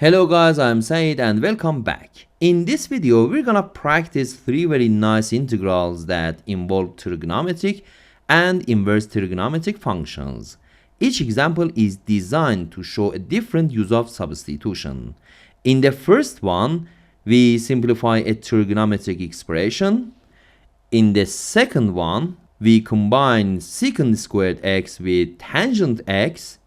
Hello guys, I'm Said and welcome back. In this video, we're gonna practice three very nice integrals that involve trigonometric and inverse trigonometric functions. Each example is designed to show a different use of substitution. In the first one, we simplify a trigonometric expression. In the second one, we combine secant squared x with tangent x,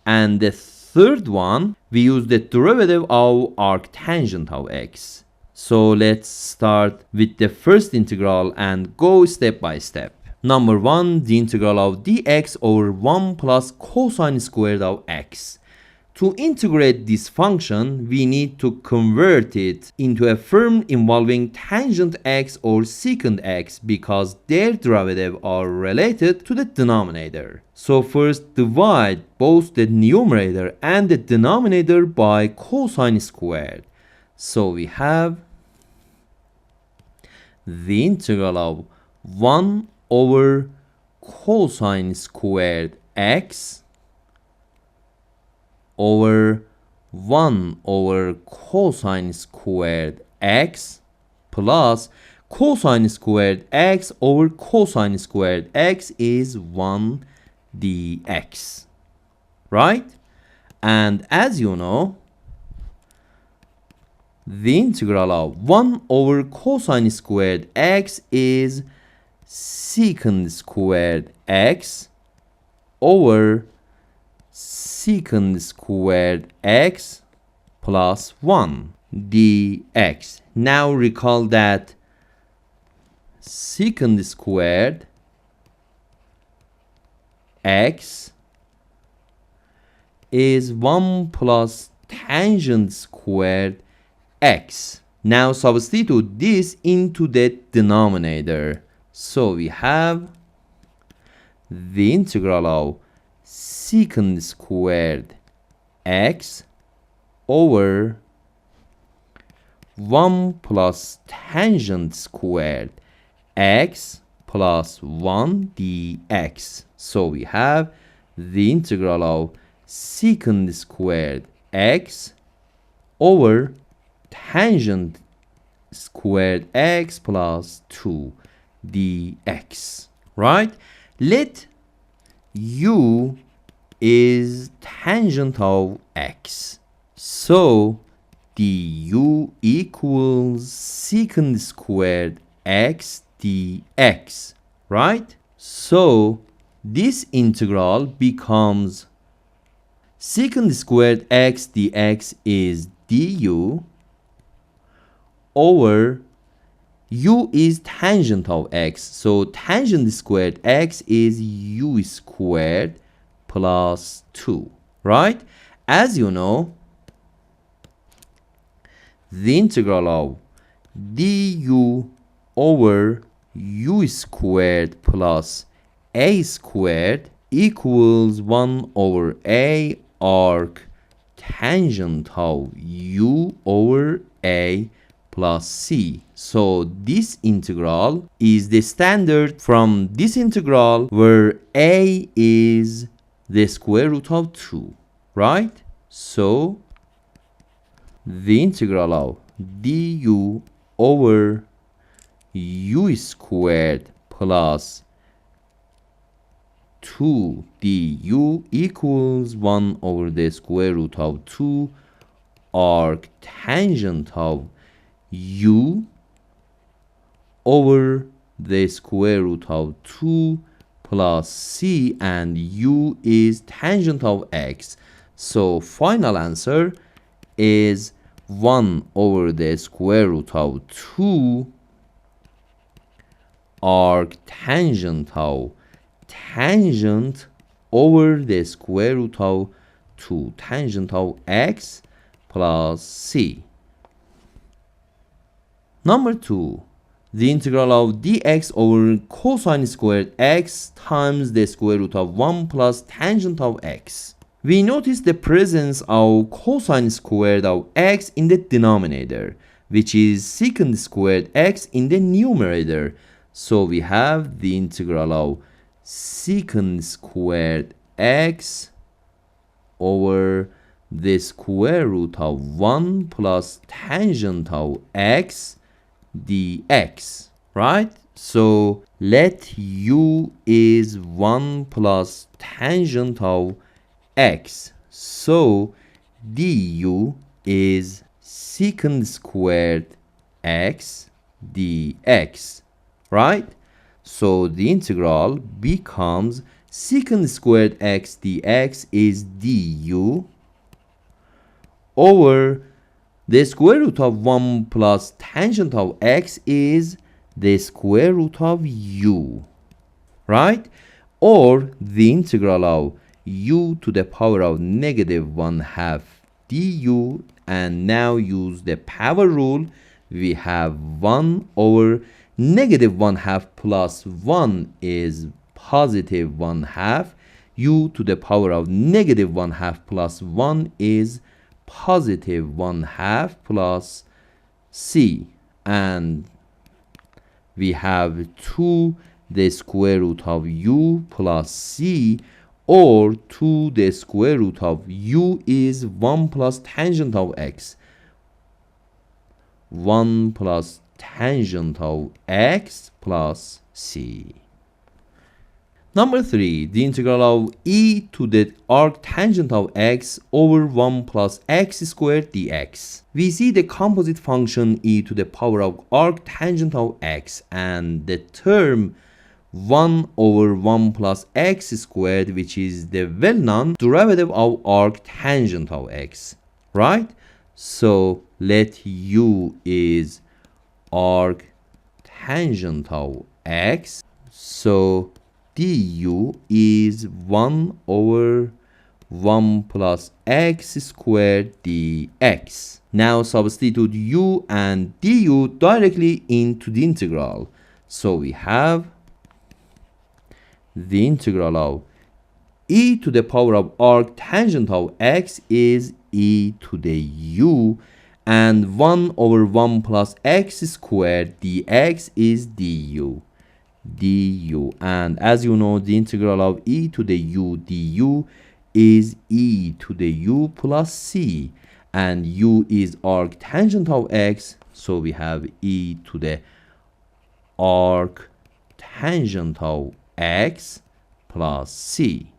and the third one, we use the derivative of arctangent of x. So let's start with the first integral and go step by step. Number 1, the integral of dx over 1 plus cosine squared of x. To integrate this function, we need to convert it into a form involving tangent x or secant x because their derivatives are related to the denominator. So first divide both the numerator and the denominator by cosine squared. So we have the integral of 1 over cosine squared x over 1 over cosine squared x plus cosine squared x over cosine squared x is 1 dx, right? And as you know, the integral of 1 over cosine squared x is secant squared x over secant squared x plus 1 dx. Now recall that secant squared x is 1 plus tangent squared x. Now substitute this into the denominator. So we have the integral of secant squared x over 1 plus tangent squared x plus 1 dx. So we have the integral of secant squared x over tangent squared x plus 2 dx, right? Let u is tangent of x. So du equals secant squared x dx, right? So this integral becomes secant squared x dx is du over u is tangent of x. So tangent squared x is u squared plus 2, right? As you know, the integral of du over u squared plus a squared equals 1 over a arc tangent of u over a plus c. So this integral is the standard from this integral where a is the square root of 2, right? So the integral of du over u squared plus 2 du equals 1 over the square root of 2 arc tangent of u over the square root of 2 plus c, and u is tangent of x. So final answer is 1 over the square root of 2 arc tangent of tangent over the square root of 2 tangent of x plus c. Number 2, the integral of dx over cosine squared x times the square root of 1 plus tangent of x. We notice the presence of cosine squared of x in the denominator, which is secant squared x in the numerator. So we have the integral of secant squared x over the square root of 1 plus tangent of x dx, right? So let u is 1 plus tangent of x. So du is secant squared x dx, right? So the integral becomes secant squared x dx is du over the square root of 1 plus tangent of x is the square root of u, right? Or the integral of u to the power of negative 1/2 du, and now use the power rule. We have 1 over negative 1/2 plus 1 is positive 1/2. U to the power of negative 1/2 plus 1 is positive 1/2 plus c, and we have 2 the square root of u plus c, or 2 the square root of u is 1 plus tangent of x. 1 plus tangent of x plus c. Number 3, the integral of e to the arctangent of x over 1 plus x squared dx. We see the composite function e to the power of arctangent of x and the term 1 over 1 plus x squared, which is the well-known derivative of arctangent of x, right? So let u is arctangent of x. So du is 1 over 1 plus x squared dx. Now substitute u and du directly into the integral. So we have the integral of e to the power of arctangent of x is e to the u, and 1 over 1 plus x squared dx is du. And as you know, the integral of e to the u du is e to the u plus c, and u is arctangent of x, so we have e to the arctangent of x plus c.